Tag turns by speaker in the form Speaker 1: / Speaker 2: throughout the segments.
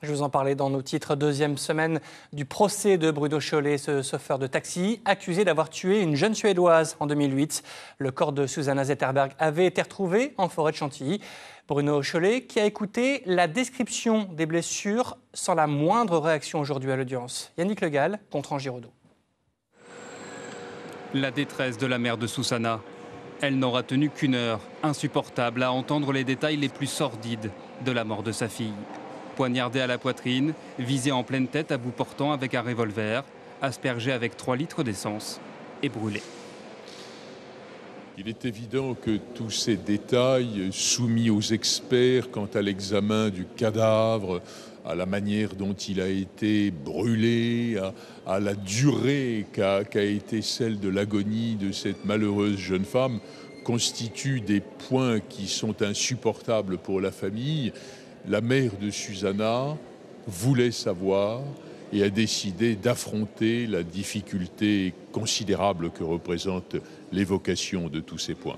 Speaker 1: Je vous en parlais dans nos titres. Deuxième semaine du procès de Bruno Chollet, ce chauffeur de taxi, accusé d'avoir tué une jeune Suédoise en 2008. Le corps de Susanna Zetterberg avait été retrouvé en forêt de Chantilly. Bruno Chollet qui a écouté la description des blessures sans la moindre réaction aujourd'hui à l'audience. Yannick Le Gall, contre Anne Giraudot.
Speaker 2: La détresse de la mère de Susanna. Elle n'aura tenu qu'une heure, insupportable à entendre les détails les plus sordides de la mort de sa fille. Poignardée à la poitrine, visée en pleine tête à bout portant avec un revolver, aspergée avec 3 litres d'essence et brûlée.
Speaker 3: Il est évident que tous ces détails soumis aux experts quant à l'examen du cadavre, à la manière dont il a été brûlé, à la durée qu'a été celle de l'agonie de cette malheureuse jeune femme, constituent des points qui sont insupportables pour la famille. La mère de Susanna voulait savoir et a décidé d'affronter la difficulté considérable que représente l'évocation de tous ces points.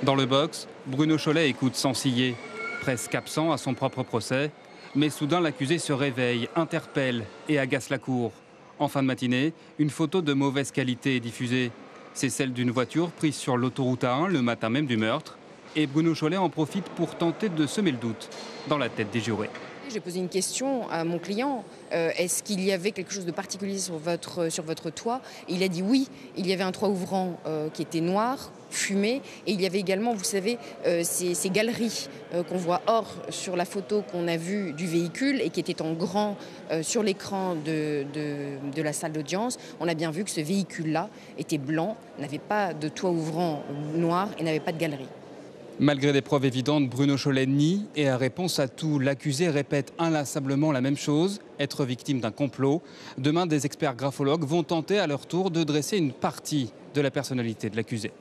Speaker 2: Dans le box, Bruno Chollet écoute sans ciller, presque absent à son propre procès. Mais soudain, l'accusé se réveille, interpelle et agace la cour. En fin de matinée, une photo de mauvaise qualité est diffusée. C'est celle d'une voiture prise sur l'autoroute A1 le matin même du meurtre. Et Bruno Chollet en profite pour tenter de semer le doute dans la tête des jurés.
Speaker 4: J'ai posé une question à mon client. Est-ce qu'il y avait quelque chose de particulier sur votre toit? Et il a dit oui. Il y avait un toit ouvrant qui était noir, fumé. Et il y avait également, vous savez, ces galeries qu'on voit or sur la photo qu'on a vue du véhicule et qui était en grand sur l'écran de la salle d'audience. On a bien vu que ce véhicule-là était blanc, n'avait pas de toit ouvrant noir et n'avait pas de galerie.
Speaker 2: Malgré des preuves évidentes, Bruno Chollet nie et à réponse à tout, l'accusé répète inlassablement la même chose, être victime d'un complot. Demain, des experts graphologues vont tenter à leur tour de dresser une partie de la personnalité de l'accusé.